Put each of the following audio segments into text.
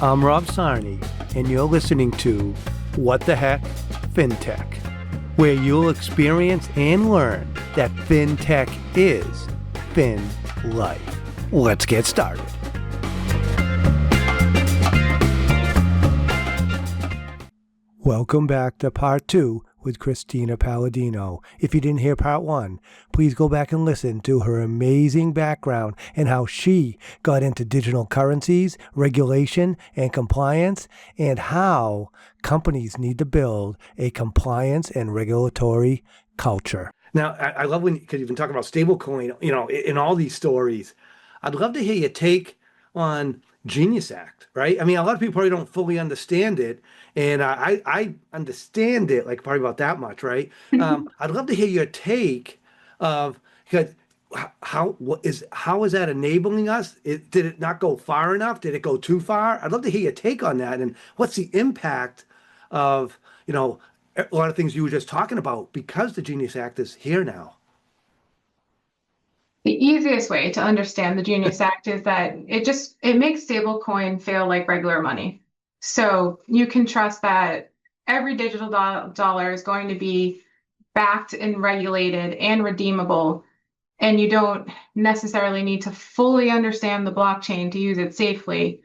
I'm 𝐁𝐿, and you're listening to What the Heck Fintech, where you'll experience and learn that fintech is fin life. Let's get started. Welcome back to part 2 with Cristina Palladino. If you didn't hear part 1, please go back and listen to her amazing background and how she got into digital currencies, regulation, and compliance, and how companies need to build a compliance and regulatory culture. Now, I love when, because you've been talking about stablecoin, in all these stories. I'd love to hear your take on Genius Act, right? I mean, a lot of people probably don't fully understand it, and I understand it, like probably about that much, right? I'd love to hear your take of, because how is that enabling us? Did it not go far enough? Did it go too far? I'd love to hear your take on that, and what's the impact of, a lot of things you were just talking about, because the Genius Act is here now. The easiest way to understand the Genius Act is that it makes stablecoin feel like regular money. So you can trust that every digital dollar is going to be backed and regulated and redeemable, and you don't necessarily need to fully understand the blockchain to use it safely.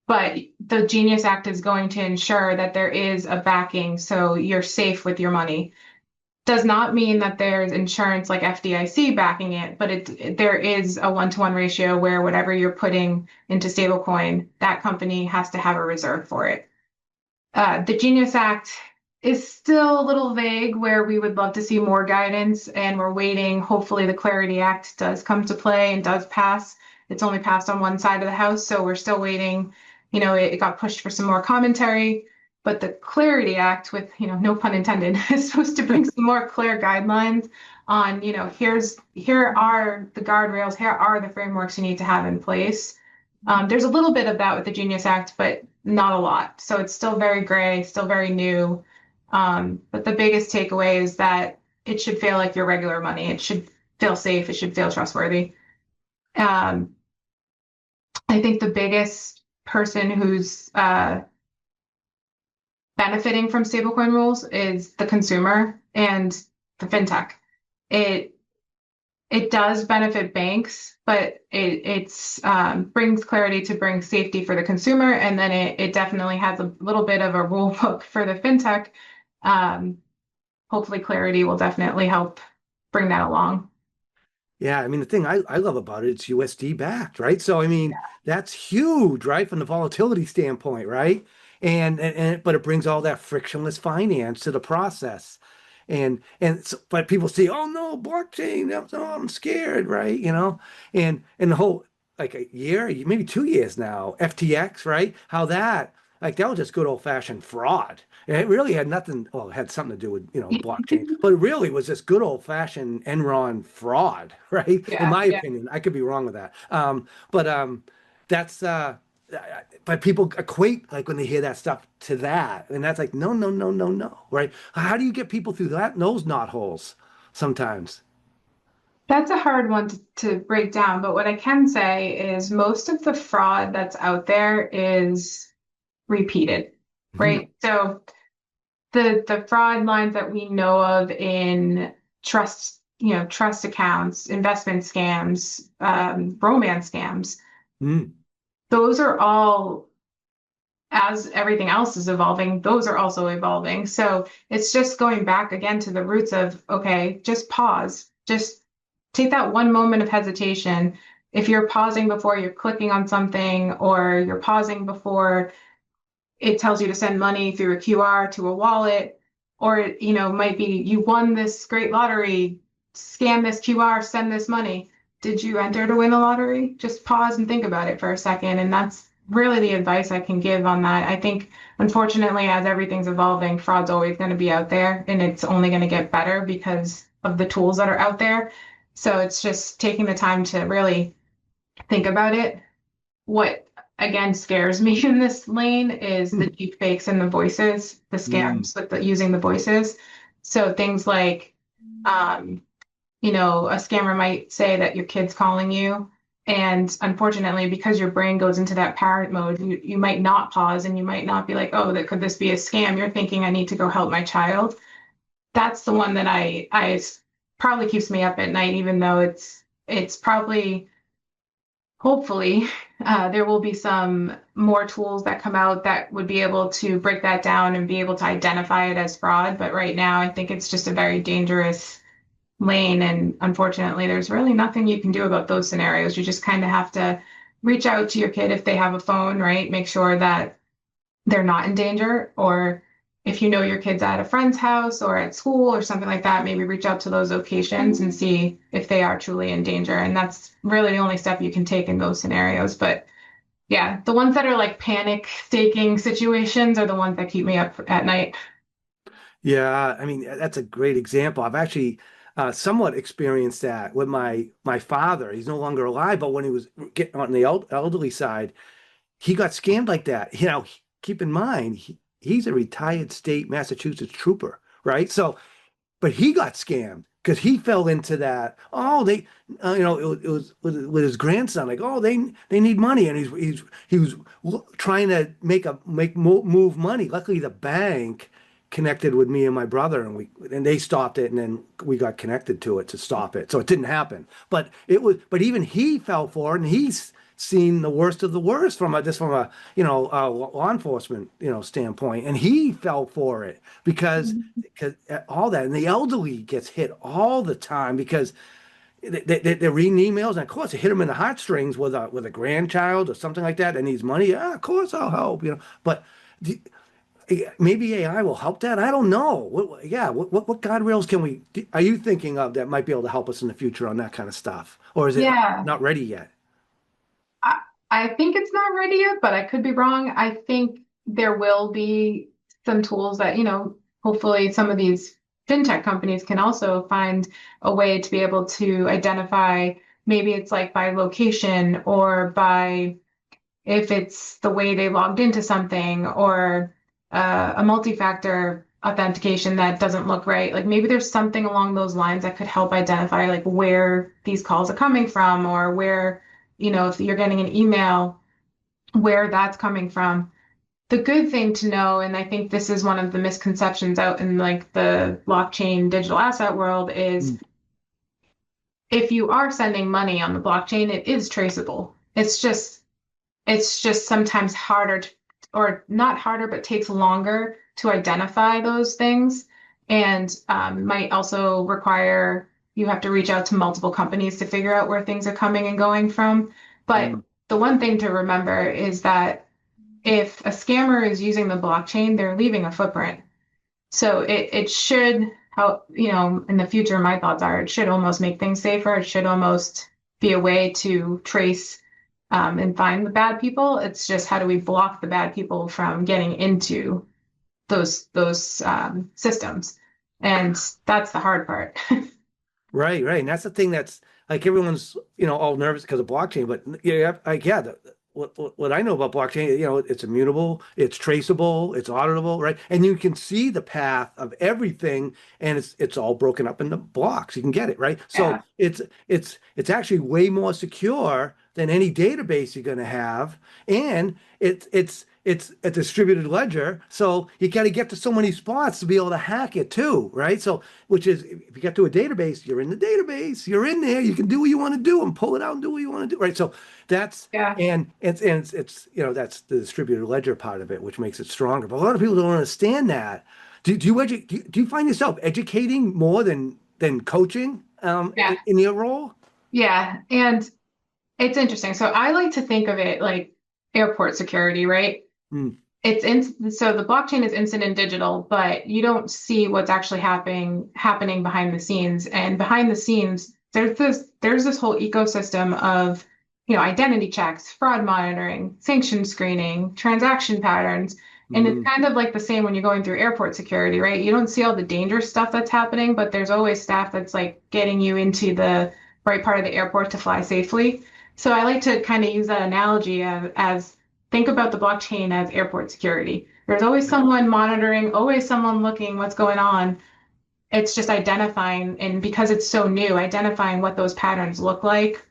But the Genius Act is going to ensure that there is a backing, so you're safe with your money. Does not mean that there's insurance like FDIC backing it, but there is a 1-to-1 ratio where whatever you're putting into stablecoin, that company has to have a reserve for it. The Genius Act is still a little vague, where we would love to see more guidance, and we're waiting. Hopefully the Clarity Act does come to play and does pass. It's only passed on one side of the House, so we're still waiting. It got pushed for some more commentary. But the Clarity Act, with, no pun intended, is supposed to bring some more clear guidelines on, here are the guardrails, here are the frameworks you need to have in place. There's a little bit of that with the Genius Act, but not a lot. So it's still very gray, still very new. But the biggest takeaway is that it should feel like your regular money. It should feel safe. It should feel trustworthy. I think the biggest person who's benefiting from stablecoin rules is the consumer and the fintech. It does benefit banks, but it brings clarity to bring safety for the consumer, and then it definitely has a little bit of a rule book for the fintech. Hopefully Clarity will definitely help bring that along. Yeah, I mean, the thing I love about it, it's USD backed, right? So, I mean, that's huge, right? From the volatility standpoint, right? But it brings all that frictionless finance to the process. But people say, oh no, blockchain, oh, I'm scared, right? And the whole, like a year, maybe 2 years now, FTX, right? How that was just good old fashioned fraud. And it really had nothing, well, it had something to do with, blockchain, but it really was just good old fashioned Enron fraud, right? Yeah, in my opinion. I could be wrong with that. But people equate, like, when they hear that stuff to that, and that's like, no, right? How do you get people through those knot holes sometimes? That's a hard one to break down, but what I can say is most of the fraud that's out there is repeated, right? So the fraud lines that we know of in trust accounts, investment scams, romance scams, those are all, as everything else is evolving, those are also evolving. So it's just going back again to the roots of, okay, just pause. Just take that one moment of hesitation. If you're pausing before you're clicking on something, or you're pausing before it tells you to send money through a QR to a wallet, or it might be you won this great lottery, scan this QR, send this money. Did you enter to win the lottery? Just pause and think about it for a second. And that's really the advice I can give on that. I think, unfortunately, as everything's evolving, fraud's always going to be out there, and it's only going to get better because of the tools that are out there. So it's just taking the time to really think about it. What, again, scares me in this lane is the deepfakes and the voices, the scams with using the voices. So things like, a scammer might say that your kid's calling you, And unfortunately, because your brain goes into that parent mode, you might not pause and you might not be like, oh, could this be a scam? You're thinking I need to go help my child. That's the one that I probably keeps me up at night, even though it's probably, hopefully, there will be some more tools that come out that would be able to break that down and be able to identify it as fraud. But right now, I think it's just a very dangerous lane. And unfortunately, there's really nothing you can do about those scenarios. You just kind of have to reach out to your kid if they have a phone, right? Make sure that they're not in danger. Or if you know your kid's at a friend's house or at school or something like that, maybe reach out to those locations and see if they are truly in danger. And that's really the only step you can take in those scenarios. But yeah, the ones that are like panic staking situations are the ones that keep me up at night. Yeah, I mean that's a great example. I've actually somewhat experienced that with my father. He's no longer alive, but when he was getting on the elderly side, he got scammed like that. You know, keep in mind he's a retired state Massachusetts trooper, right? So but he got scammed because he fell into that. Oh, they, it was with his grandson. Like, oh, they need money, and he was trying to move money. Luckily, the bank connected with me and my brother, and they stopped it, and then we got connected to it to stop it. So it didn't happen. But even he fell for it, and he's seen the worst of the worst from a law enforcement standpoint, and he fell for it because all that, and the elderly gets hit all the time because they're reading emails, and of course it hit them in the heartstrings with a grandchild or something like that that needs money. Yeah, of course I'll help, but maybe AI will help that. I don't know. What guardrails are you thinking of that might be able to help us in the future on that kind of stuff, or is it Yeah. not ready yet? I, I think it's not ready yet, but I could be wrong. I think there will be some tools that, hopefully some of these fintech companies can also find a way to be able to identify, maybe it's like by location or by if it's the way they logged into something or a multi-factor authentication that doesn't look right. Like maybe there's something along those lines that could help identify like where these calls are coming from or where, if you're getting an email, where that's coming from. The good thing to know, and I think this is one of the misconceptions out in like the blockchain digital asset world, is if you are sending money on the blockchain, it is traceable. It's just sometimes harder to, or not harder, but takes longer to identify those things, and might also require you have to reach out to multiple companies to figure out where things are coming and going from. But the one thing to remember is that if a scammer is using the blockchain, they're leaving a footprint. So it should, how, in the future, my thoughts are it should almost make things safer. It should almost be a way to trace and find the bad people. It's just how do we block the bad people from getting into those systems, and that's the hard part. Right, right. And that's the thing that's like everyone's, all nervous because of blockchain. But what I know about blockchain, it's immutable, it's traceable, it's auditable, right? And you can see the path of everything, and it's all broken up into blocks. You can get it, right? So Yeah. it's actually way more secure than any database you're going to have, and it's a distributed ledger, so you got to get to so many spots to be able to hack it too, right? So, which is, if you get to a database, you're in the database, you're in there, you can do what you want to do and pull it out and do what you want to do, right? So that's Yeah. and it's that's the distributed ledger part of it, which makes it stronger. But a lot of people don't understand that. Do you find yourself educating more than coaching Yeah. in your role? Yeah. And it's interesting. So I like to think of it like airport security, right? Mm, So the blockchain is instant and digital, but you don't see what's actually happening behind the scenes. And behind the scenes, there's this whole ecosystem of, identity checks, fraud monitoring, sanction screening, transaction patterns. And it's mm, kind of like the same when you're going through airport security, right? You don't see all the dangerous stuff that's happening, but there's always staff that's like getting you into the right part of the airport to fly safely. So I like to kind of use that analogy as think about the blockchain as airport security. There's always someone monitoring, always someone looking what's going on. It's just identifying, and because it's so new, identifying what those patterns look like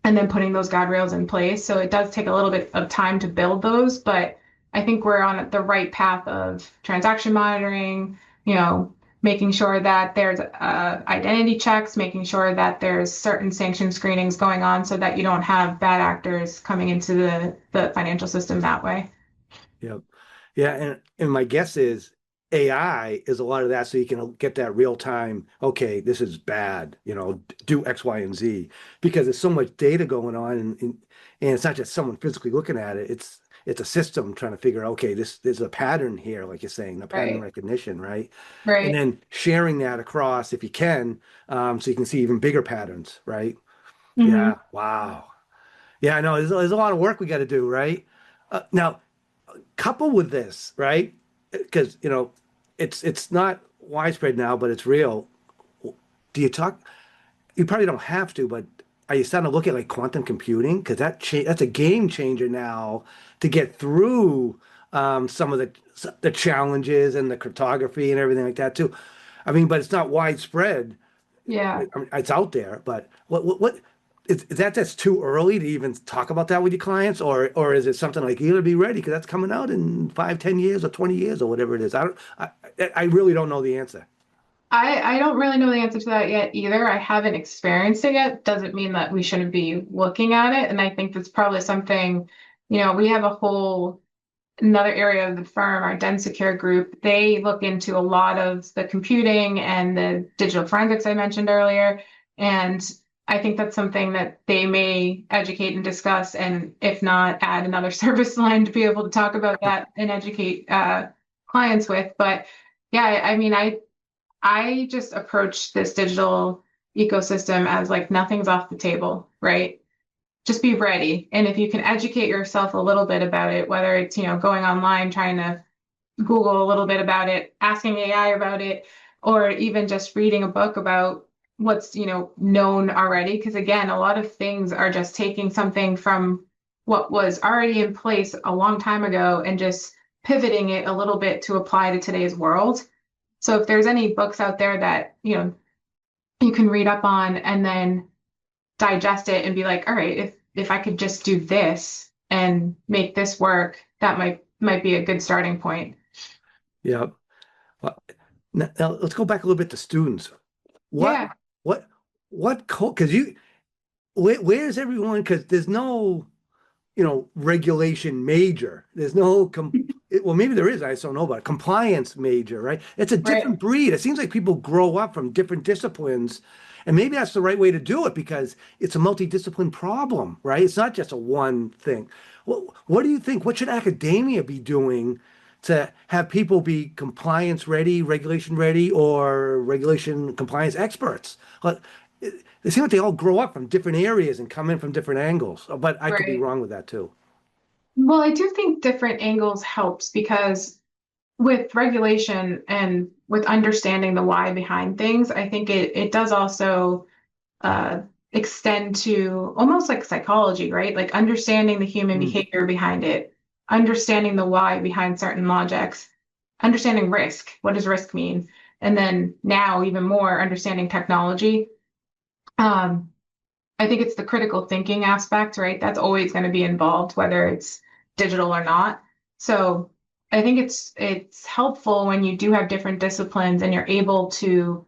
and then putting those guardrails in place. So it does take a little bit of time to build those, but I think we're on the right path of transaction monitoring, making sure that there's identity checks, making sure that there's certain sanction screenings going on so that you don't have bad actors coming into the financial system that way. Yep. Yeah, and my guess is AI is a lot of that, so you can get that real time. Okay, this is bad. Do X, Y, and Z, because there's so much data going on, and it's not just someone physically looking at it. It's a system trying to figure out. Okay, there's a pattern here, like you're saying, the pattern Right. recognition, right? And Right. then sharing that across if you can, so you can see even bigger patterns, right? Hmm. Yeah. Wow. Yeah, I know. There's a lot of work we got to do, right? Now, couple with this, right? Because it's not widespread now, but it's real. Do you talk? You probably don't have to, but are you starting to look at like quantum computing? Because that's a game changer now to get through some of the challenges and the cryptography and everything like that too. I mean, but it's not widespread. Yeah. I mean, it's out there, but what is that that's too early to even talk about that with your clients, or is it something like you gotta be ready because that's coming out in 5, 10 years or 20 years or whatever it is? I really don't know the answer. I don't really know the answer to that yet either. I haven't experienced it yet. Doesn't mean that we shouldn't be looking at it. And I think that's probably something, we have a whole another area of the firm, our 𝐁𝐮𝐢𝐥𝐝 group. They look into a lot of the computing and the digital forensics I mentioned earlier. And I think that's something that they may educate and discuss, and if not, add another service line to be able to talk about that and educate clients with. But yeah, I mean, I just approach this digital ecosystem as like nothing's off the table, right? Just be ready. And if you can educate yourself a little bit about it, whether it's, going online, trying to Google a little bit about it, asking AI about it, or even just reading a book about what's, known already. Because again, a lot of things are just taking something from what was already in place a long time ago and just pivoting it a little bit to apply to today's world. So if there's any books out there that, you can read up on and then digest it and be like, all right, if I could just do this and make this work, that might be a good starting point. Yeah. Well, now let's go back a little bit to students. What Yeah. what what because where's everyone? Because there's no regulation major. There's no well, maybe there is. I just don't know about it. Compliance major, right? It's a Right. different breed. It seems like people grow up from different disciplines, and maybe that's the right way to do it because it's a multidiscipline problem, right? It's not just a one thing. What do you think? What should academia be doing to have people be compliance ready, regulation ready, or regulation compliance experts? They seem like they all grow up from different areas and come in from different angles, but I could be Right. wrong with that too. Well, I do think different angles helps because with regulation and with understanding the why behind things, I think it does also uh, extend to almost like psychology, right? Like understanding the human Mm, behavior behind it, understanding the why behind certain logics, understanding risk. What does risk mean? And then now, even more, understanding technology. Um, I think it's the critical thinking aspect, right? That's always going to be involved, whether it's digital or not. So I think it's helpful when you do have different disciplines and you're able to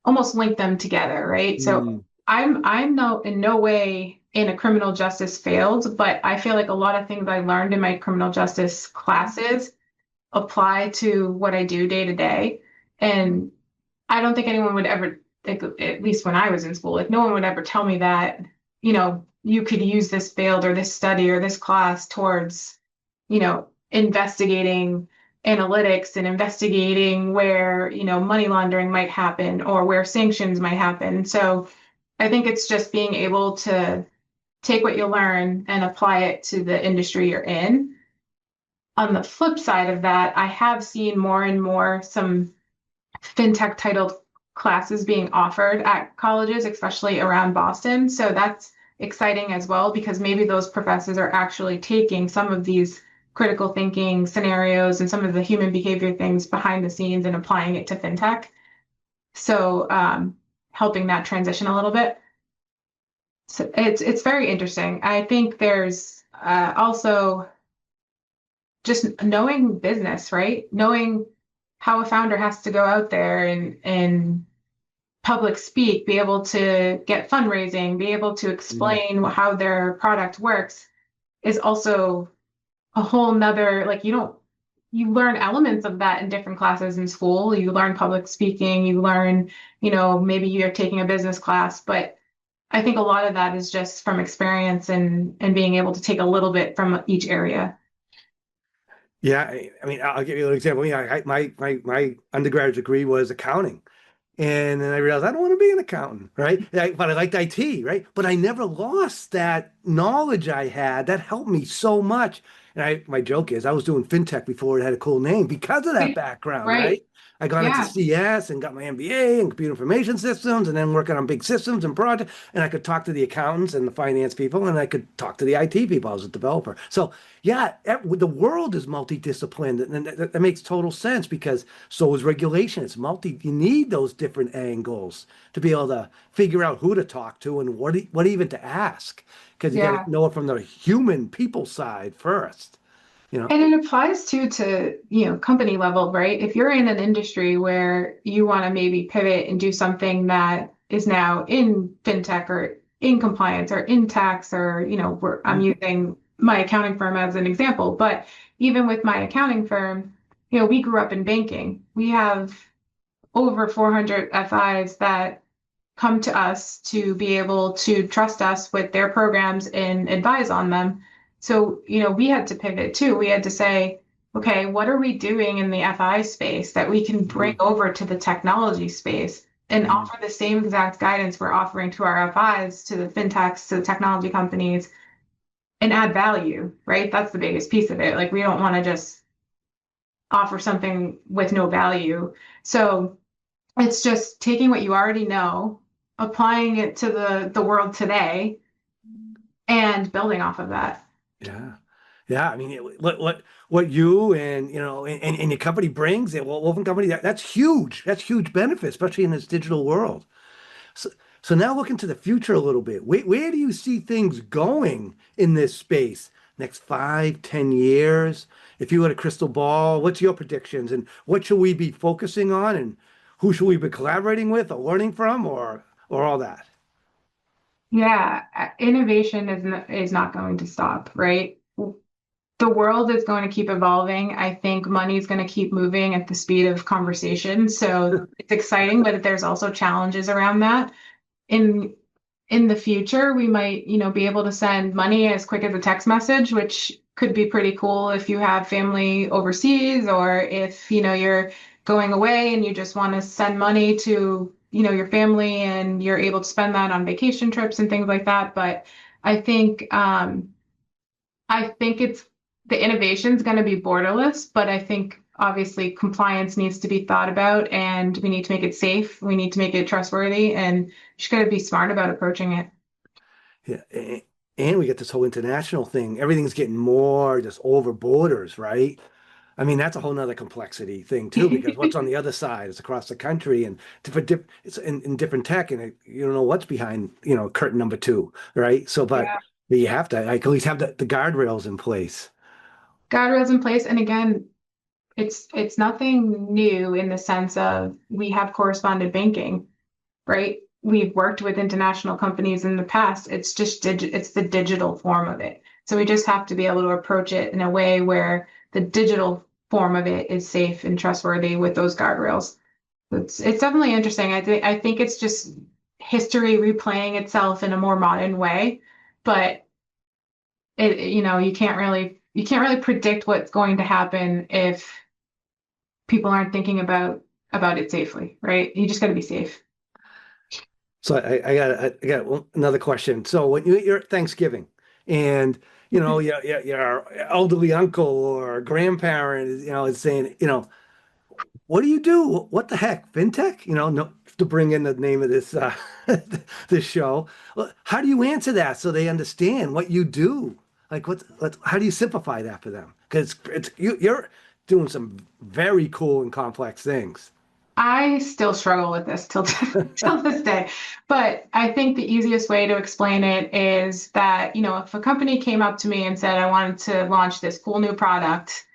almost link them together, right? So mm, I'm no in no way in a criminal justice field, but I feel like a lot of things I learned in my criminal justice classes apply to what I do day to day. And I don't think anyone would ever think, at least when I was in school, like no one would ever tell me that, you could use this field or this study or this class towards, investigating analytics and investigating where, money laundering might happen or where sanctions might happen. So I think it's just being able to take what you learn and apply it to the industry you're in. On the flip side of that, I have seen more and more some fintech titled classes being offered at colleges, especially around Boston. So that's exciting as well because maybe those professors are actually taking some of these critical thinking scenarios and some of the human behavior things behind the scenes and applying it to fintech. So helping that transition a little bit. So it's very interesting. I think there's also just knowing business, right? Knowing how a founder has to go out there and public speak, be able to get fundraising, be able to Mm. explain how their product works is also a whole nother, like you learn elements of that in different classes in school. You learn public speaking, you learn, maybe you're taking a business class, but I think a lot of that is just from experience and being able to take a little bit from each area. Yeah, I mean, I'll give you an example. My undergraduate degree was accounting. And then I realized I don't want to be an accountant, right? But I liked IT, right? But I never lost that knowledge I had. That helped me so much. And my joke is I was doing fintech before it had a cool name because of that background, Right. right? I got into Yeah. CS and got my MBA in computer information systems and then working on big systems and projects. And I could talk to the accountants and the finance people and I could talk to the IT people. I was a developer. So yeah, the world is multidisciplined, and that makes total sense because so is regulation. It's multi. You need those different angles to be able to figure out who to talk to and what even to ask, because you got Yeah. to know it from the human people side first. You know. And it applies too to, company level, right? If you're in an industry where you want to maybe pivot and do something that is now in fintech or in compliance or in tax or, I'm Mhm. using my accounting firm as an example, but even with my accounting firm, we grew up in banking. We have over 400 FIs that come to us to be able to trust us with their programs and advise on them. So, we had to pivot too. We had to say, okay, what are we doing in the FI space that we can bring Mhm. over to the technology space and Mhm. offer the same exact guidance we're offering to our FIs, to the fintechs, to the technology companies, and add value, right? That's the biggest piece of it. Like, we don't want to just offer something with no value. So, it's just taking what you already know, applying it to the world today, and building off of that. Yeah. Yeah, I mean, what you and and your company brings, well, Woven Company, that's huge. That's huge benefit, especially in this digital world. So, so now look into the future a little bit. Where do you see things going in this space? Next 5, 10 years? If you had a crystal ball, what's your predictions? And what should we be focusing on? And who should we be collaborating with or learning from or all that? Yeah, innovation is not going to stop, right? The world is going to keep evolving. I think money is going to keep moving at the speed of conversation. So it's exciting, but there's also challenges around that. In in the future, we might, be able to send money as quick as a text message, which could be pretty cool if you have family overseas or if, you're going away and you just want to send money to, your family and you're able to spend that on vacation trips and things like that. But I think it's the innovation is going to be borderless, but I think obviously compliance needs to be thought about and we need to make it safe. We need to make it trustworthy and just got to be smart about approaching it. Yeah, and we get this whole international thing. Everything's getting more just over borders, right? I mean, that's a whole nother complexity thing too, because what's on the other side is across the country and it's in different tech, and you don't know what's behind, curtain number two, right? So, but Yeah. you have to like at least have the guardrails in place. Guardrails in place. And again, it's nothing new in the sense of we have correspondent banking, right? We've worked with international companies in the past. It's just it's the digital form of it. So we just have to be able to approach it in a way where the digital form of it is safe and trustworthy with those guardrails. It's definitely interesting. I think it's just history replaying itself in a more modern way, but you can't really predict what's going to happen if people aren't thinking about it safely, right? You just got to be safe. So I got another question. So when you're at Thanksgiving and your elderly uncle or grandparent is saying, what do you do? What the heck? Fintech? No, to bring in the name of this this show. Well, how do you answer that so they understand what you do? Like how do you simplify that for them? Because you're doing some very cool and complex things. I still struggle with this till till this day. But I think the easiest way to explain it is that, if a company came up to me and said, I wanted to launch this cool new product,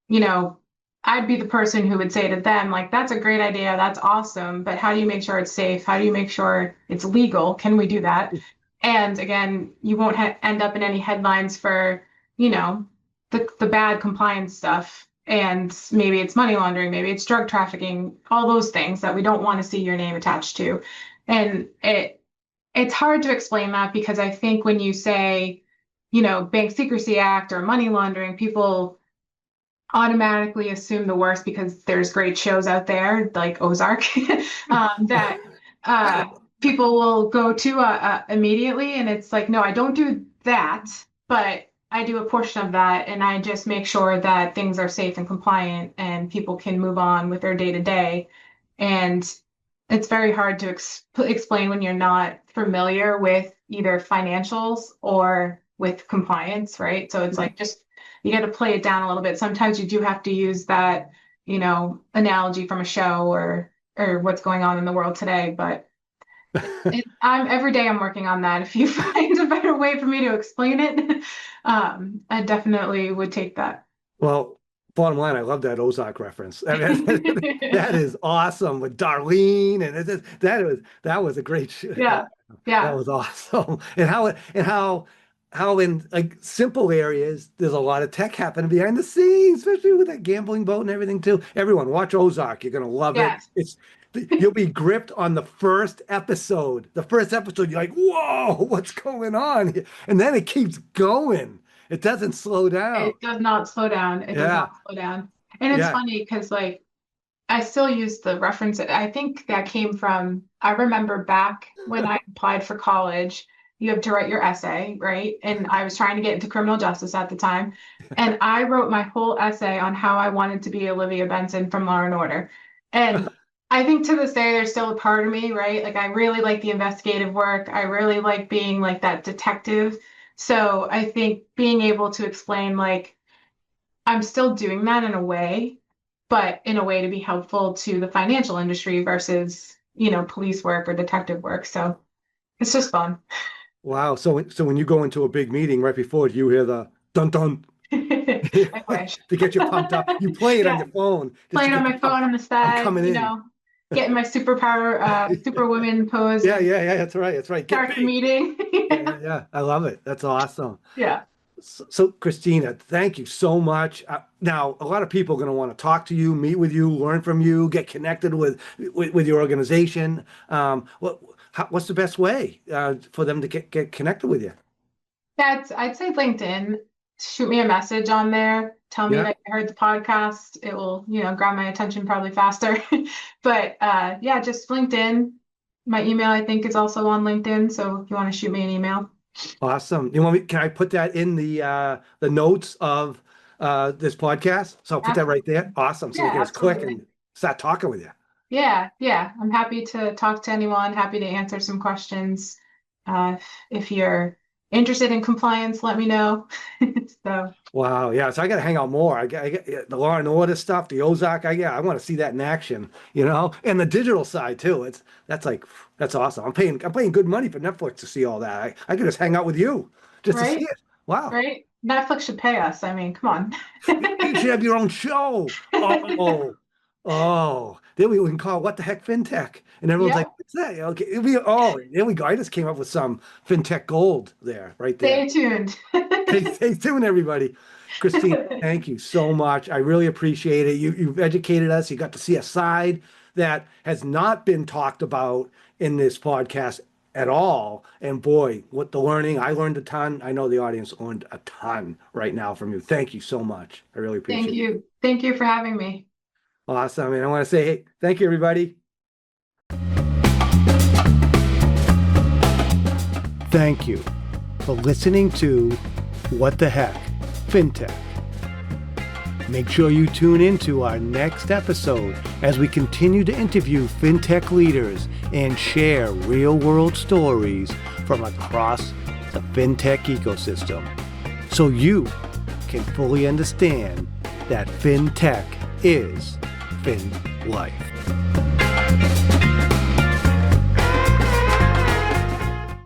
you know, I'd be the person who would say to them, like, that's a great idea, that's awesome, but how do you make sure it's safe? How do you make sure it's legal? Can we do that? And again, you won't end up in any headlines for, the bad compliance stuff. And maybe it's money laundering, maybe it's drug trafficking, all those things that we don't want to see your name attached to. And it's hard to explain that because I think when you say, Bank Secrecy Act or money laundering, people automatically assume the worst because there's great shows out there like Ozark that people will go to immediately. And it's like, no, I don't do that, but I do a portion of that, and I just make sure that things are safe and compliant and people can move on with their day to day. And it's very hard to explain when you're not familiar with either financials or with compliance, right? So it's like just you got to play it down a little bit. Sometimes you do have to use that, analogy from a show or what's going on in the world today. But every day I'm working on that. If you find a better way for me to explain it, I definitely would take that. Well, bottom line, I love that Ozark reference. I mean, that is awesome with Darlene, and that was a great show. Yeah, that was awesome. And how in like simple areas there's a lot of tech happening behind the scenes, especially with that gambling boat and everything too. Everyone, watch Ozark. You're gonna love it. You'll be gripped on the first episode. The first episode, you're like, whoa, what's going on here? And then it keeps going. It doesn't slow down. It does not slow down. It does not slow down. And it's funny because like I still use the reference. I think that came from, I remember back when I applied for college, you have to write your essay, right? And I was trying to get into criminal justice at the time. And I wrote my whole essay on how I wanted to be Olivia Benson from Law and Order. And I think to this day, there's still a part of me, right? Like I really like the investigative work. I really like being like that detective. So I think being able to explain, like, I'm still doing that in a way, but in a way to be helpful to the financial industry versus, police work or detective work. So it's just fun. Wow. So when you go into a big meeting right before you hear the dun dun I wish. to get you pumped up, you play it on your phone. Playing on my phone on the side, getting my superwoman pose. Yeah, that's right. Start the meeting. Yeah, I love it. That's awesome. Yeah. So Cristina, thank you so much. Now, a lot of people are going to want to talk to you, meet with you, learn from you, get connected with your organization. What's the best way for them to get connected with you? I'd say LinkedIn. Shoot me a message on there. Tell me that you heard the podcast. It will, grab my attention probably faster. But just LinkedIn. My email, I think, is also on LinkedIn. So if you want to shoot me an email. Awesome. Can I put that in the notes of this podcast? So I'll put that right there. Awesome. So you can just click and start talking with you. Yeah. I'm happy to talk to anyone. Happy to answer some questions. If you're interested in compliance, let me know. So. Wow. Yeah. So I got to hang out more. I get the Law and Order stuff, the Ozark. I want to see that in action, and the digital side too. That's awesome. I'm paying good money for Netflix to see all that. I could just hang out with you just to see it. Wow. Right. Netflix should pay us. I mean, come on. You should have your own show. Oh. Then we can call What the Heck Fintech. And everyone's like, what's that? Okay. There we go. I just came up with some fintech gold there, right there. Stay tuned. Stay tuned, everybody. Cristina, thank you so much. I really appreciate it. You've educated us. You got to see a side that has not been talked about in this podcast at all. And boy, what the learning, I learned a ton. I know the audience learned a ton right now from you. Thank you so much. I really appreciate it. Thank you. Thank you for having me. Awesome. And I want to say, hey, thank you, everybody. Thank you for listening to What the Heck Fintech. Make sure you tune into our next episode as we continue to interview fintech leaders and share real-world stories from across the fintech ecosystem so you can fully understand that fintech is fin life.